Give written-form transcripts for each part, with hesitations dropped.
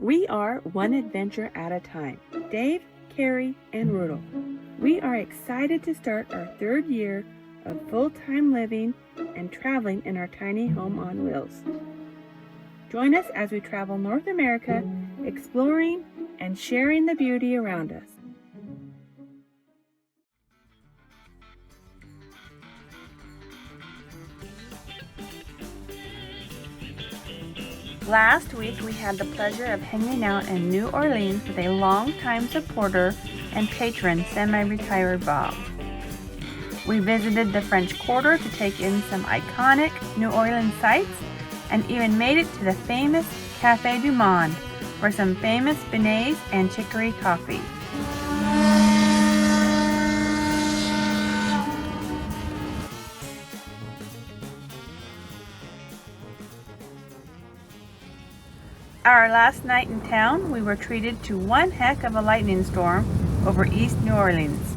We are one adventure at a time. Dave, Carrie, and Rudolph. We are excited to start our third year of full-time living and traveling in our tiny home on wheels. Join us as we travel North America, exploring and sharing the beauty around us. Last week, we had the pleasure of hanging out in New Orleans with a longtime supporter and patron, semi-retired Bob. We visited the French Quarter to take in some iconic New Orleans sights and even made it to the famous Café du Monde for some famous beignets and chicory coffee. Our last night in town, we were treated to one heck of a lightning storm over East New Orleans.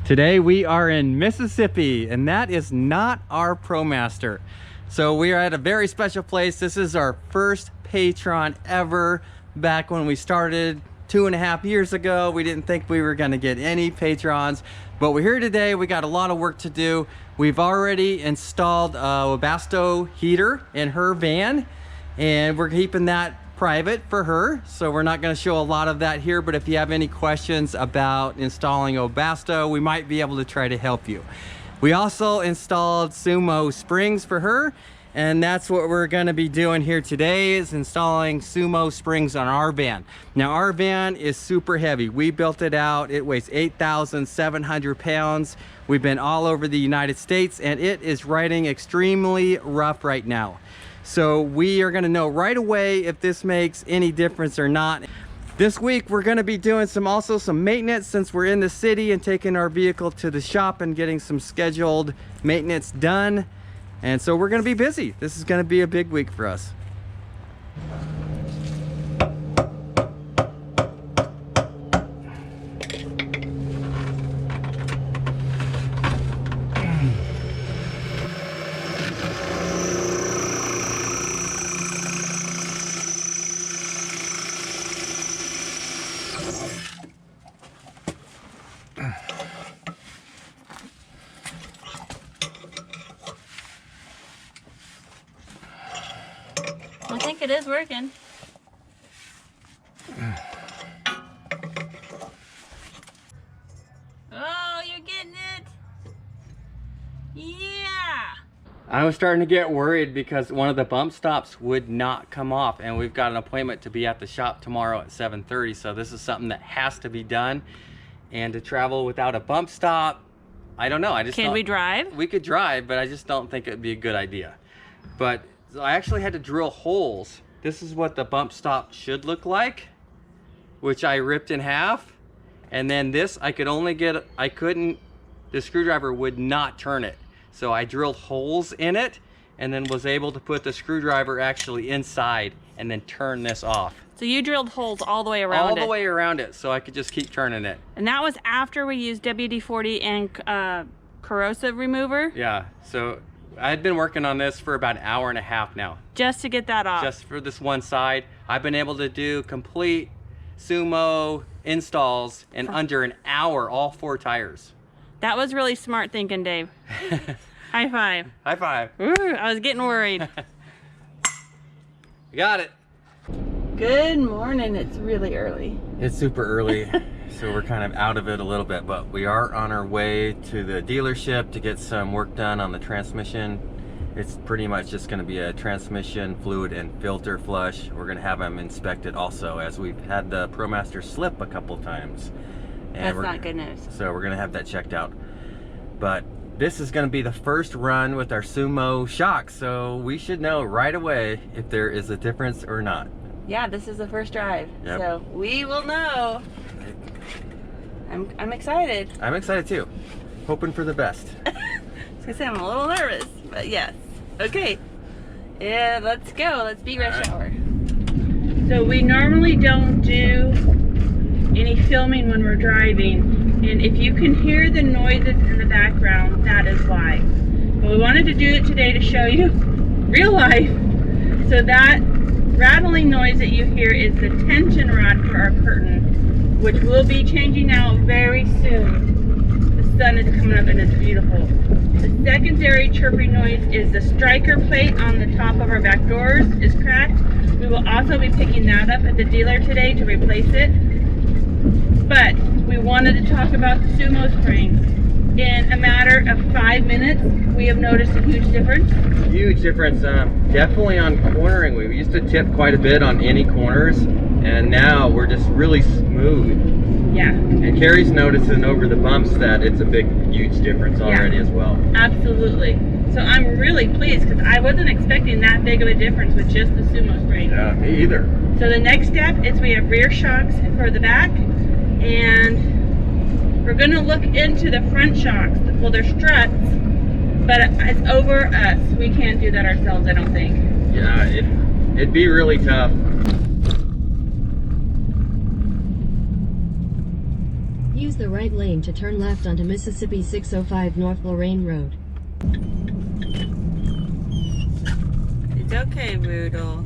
Today we are in Mississippi, and that is not our ProMaster. So we are at a very special place. This is our first Patron ever. Back when we started 2.5 years ago, we didn't think we were gonna get any patrons, but we're here today. We got a lot of work to do. We've already installed a Webasto heater in her van, and we're keeping that private for her, so we're not going to show a lot of that here. But if you have any questions about installing Webasto, we might be able to try to help you. We also installed Sumo springs for her, and that's what we're going to be doing here today, is installing Sumo springs on our van. Now our van is super heavy. We built it out. It weighs 8,700 pounds. We've been all over the United States, and it is riding extremely rough right now. So we are going to know right away if this makes any difference or not. This week we're going to be doing also some maintenance, since we're in the city, and taking our vehicle to the shop and getting some scheduled maintenance done. And so we're going to be busy. This is going to be a big week for us. I think it is working. Oh, you're getting it. Yeah. I was starting to get worried because one of the bump stops would not come off, and we've got an appointment to be at the shop tomorrow at 7:30. So this is something that has to be done. And to travel without a bump stop, I don't know. Can we drive? We could drive, but I just don't think it'd be a good idea. But so I actually had to drill holes. This is what the bump stop should look like, which I ripped in half. And then this, the screwdriver would not turn it. So I drilled holes in it, and then was able to put the screwdriver actually inside and then turn this off. So you drilled holes all the way around it? All the way around it, so I could just keep turning it. And that was after we used WD-40 and corrosive remover? Yeah, so I've been working on this for about 1.5 hours now. Just to get that off? Just for this one side. I've been able to do complete Sumo installs in under an hour, all 4 tires. That was really smart thinking, Dave. High five. High five. Ooh, I was getting worried. Got it. Good morning. It's really early. It's super early, so we're kind of out of it a little bit, but we are on our way to the dealership to get some work done on the transmission. It's pretty much just going to be a transmission fluid and filter flush. We're going to have them inspected also, as we've had the ProMaster slip a couple times. And That's not good news. So we're going to have that checked out. But this is going to be the first run with our Sumo shocks, so we should know right away if there is a difference or not. Yeah, this is the first drive, Yep. so we will know. I'm excited. I'm excited too. Hoping for the best. I was gonna say I'm a little nervous, but yes. Okay. Yeah, let's go. Let's be rush hour. So we normally don't do any filming when we're driving, and if you can hear the noises in the background, that is why. But we wanted to do it today to show you real life. So that rattling noise that you hear is the tension rod for our curtain, which will be changing out very soon. The sun is coming up and it's beautiful. The secondary chirping noise is the striker plate on the top of our back doors is cracked. We will also be picking that up at the dealer today to replace it. But we wanted to talk about the Sumo springs. In a matter of 5 minutes, we have noticed a huge difference. Huge difference, definitely on cornering. We used to tip quite a bit on any corners, and now we're just really smooth. Yeah. And Carrie's noticing over the bumps that it's a big, huge difference already as well. Absolutely. So I'm really pleased because I wasn't expecting that big of a difference with just the Sumo spring. Yeah, me either. So the next step is we have rear shocks for the back, and we're going to look into the front shocks. Well, they're struts, but it's over us. We can't do that ourselves, I don't think. Yeah, it'd be really tough. Use the right lane to turn left onto Mississippi 605 North Lorraine Road. It's okay, Rudel.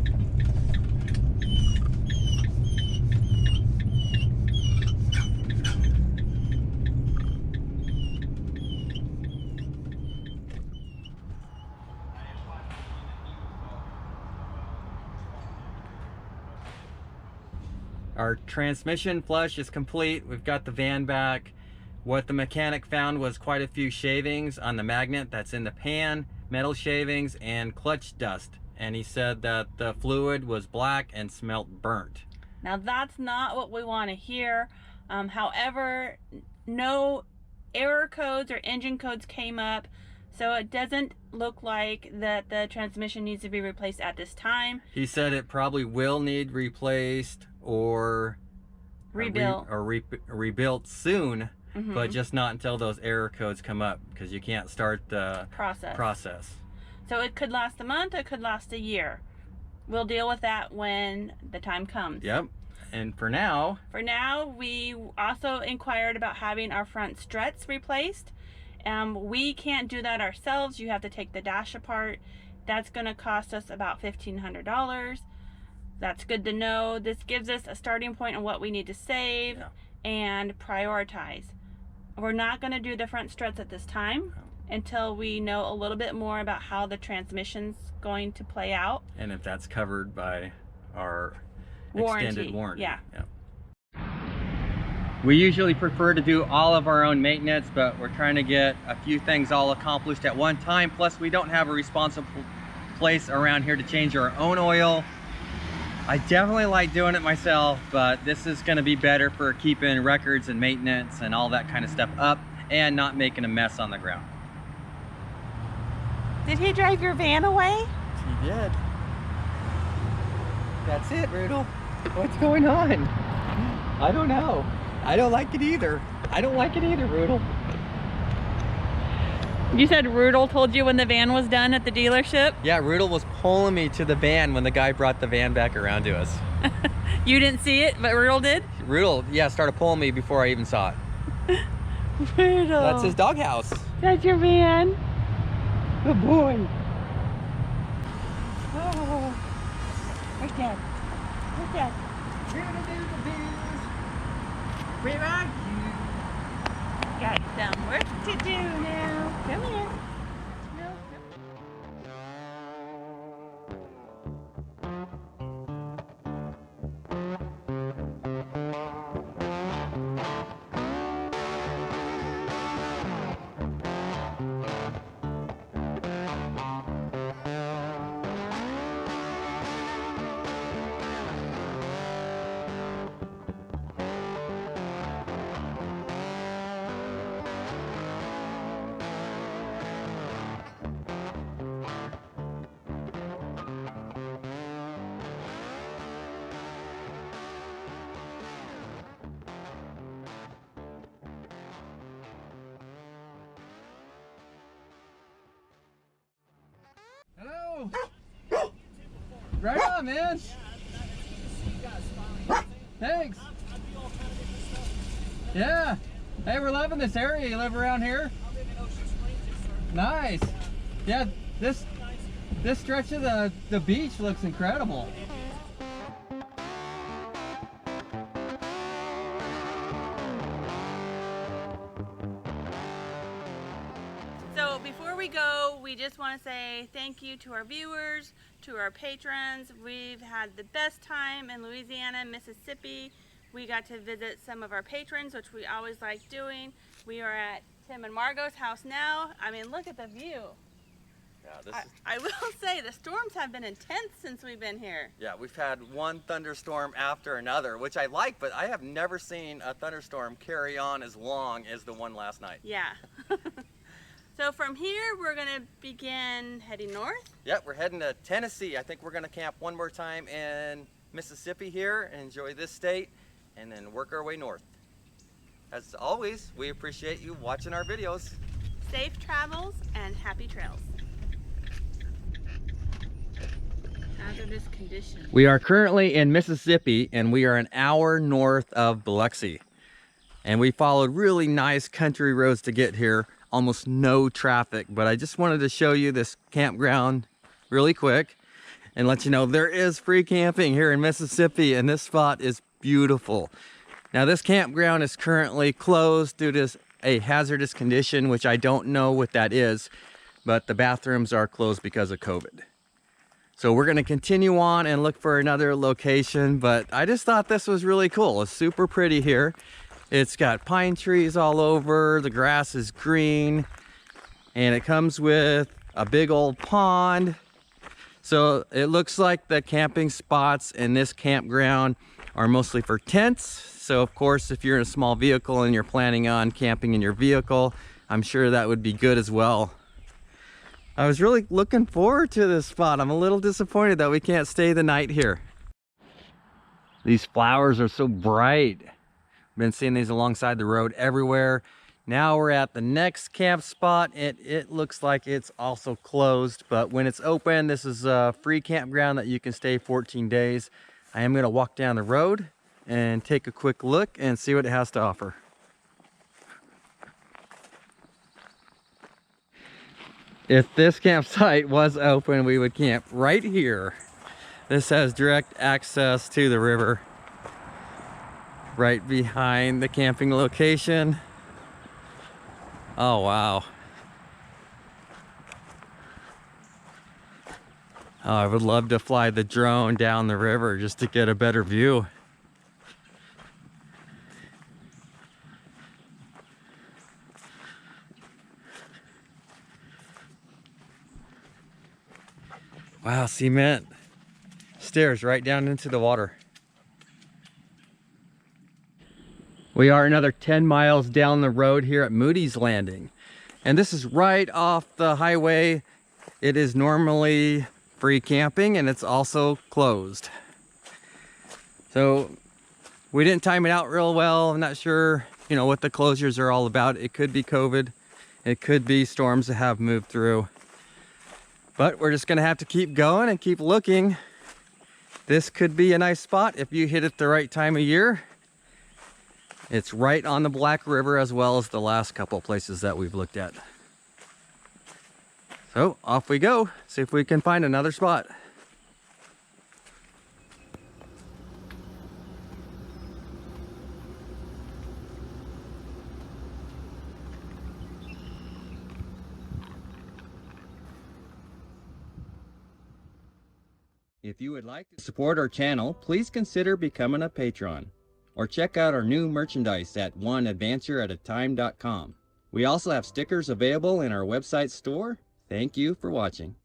Our transmission flush is complete. We've got the van back. What the mechanic found was quite a few shavings on the magnet that's in the pan, metal shavings, and clutch dust. And he said that the fluid was black and smelt burnt. Now that's not what we want to hear. However, no error codes or engine codes came up, so it doesn't look like that the transmission needs to be replaced at this time. He said it probably will need replaced or Rebuilt. rebuilt soon, Mhm. but just not until those error codes come up, because you can't start the process. So it could last a month, it could last a year. We'll deal with that when the time comes. Yep. And for now, we also inquired about having our front struts replaced. We can't do that ourselves. You have to take the dash apart. That's going to cost us about $1,500. That's good to know. This gives us a starting point on what we need to save and prioritize. We're not going to do the front struts at this time until we know a little bit more about how the transmission's going to play out. and if that's covered by our Warranty. extended warranty. Yeah. We usually prefer to do all of our own maintenance, but we're trying to get a few things all accomplished at one time. Plus, we don't have a responsible place around here to change our own oil. I definitely like doing it myself, but this is going to be better for keeping records and maintenance and all that kind of stuff up and not making a mess on the ground. Did he drive your van away? He did. That's it, Rudel. What's going on? I don't know. I don't like it either. I don't like it either, Rudel. You said Rudel told you when the van was done at the dealership? Yeah, Rudel was pulling me to the van when the guy brought the van back around to us. You didn't see it, but Rudel did? Rudel, yeah, started pulling me before I even saw it. Rudel. That's his doghouse. That's your van? Good boy. Oh. Where's Dad? Where's Dad? Where are you? Got some work to do now. Come here. No, you. Right on, man. Thanks. Yeah. Hey, we're loving this area. You live around here? Nice. Yeah, this stretch of the beach looks incredible. So before we go, we just want to say thank you to our viewers, to our patrons. We've had the best time in Louisiana and Mississippi. We got to visit some of our patrons, which we always like doing. We are at Tim and Margot's house now. I mean, look at the view. Yeah, I will say the storms have been intense since we've been here. yeah, we've had one thunderstorm after another, which I like, but I have never seen a thunderstorm carry on as long as the one last night. Yeah. So from here, we're gonna begin heading north. Yep, we're heading to Tennessee. I think we're gonna camp one more time in Mississippi here and enjoy this state, and then work our way north. As always, we appreciate you watching our videos. Safe travels and happy trails. Hazardous conditions. We are currently in Mississippi, and we are an hour north of Biloxi. And we followed really nice country roads to get here. Almost no traffic, but I just wanted to show you this campground really quick and let you know there is free camping here in Mississippi, and this spot is beautiful. Now, this campground is currently closed due to a hazardous condition, which I don't know what that is, but the bathrooms are closed because of COVID. So we're going to continue on and look for another location, but I just thought this was really cool. It's super pretty here. It's got pine trees all over, the grass is green, and it comes with a big old pond. So it looks like the camping spots in this campground are mostly for tents. So of course, if you're in a small vehicle and you're planning on camping in your vehicle, I'm sure that would be good as well. I was really looking forward to this spot. I'm a little disappointed that we can't stay the night here. These flowers are so bright. Been seeing these alongside the road everywhere. Now we're at the next camp spot. It looks like it's also closed, but when it's open, this is a free campground that you can stay 14 days. I am going to walk down the road and take a quick look and see what it has to offer. If this campsite was open, we would camp right here. This has direct access to the river right behind the camping location. Oh, wow. Oh, I would love to fly the drone down the river just to get a better view. Wow, cement stairs right down into the water. We are another 10 miles down the road here at Moody's Landing. And this is right off the highway. It is normally free camping, and it's also closed. So we didn't time it out real well. I'm not sure, what the closures are all about. It could be COVID. It could be storms that have moved through. But we're just gonna have to keep going and keep looking. This could be a nice spot if you hit it the right time of year. It's right on the Black River, as well as the last couple places that we've looked at. So off we go, see if we can find another spot. If you would like to support our channel, please consider becoming a patron, or check out our new merchandise at oneadvantureatatime.com. We also have stickers available in our website store. Thank you for watching.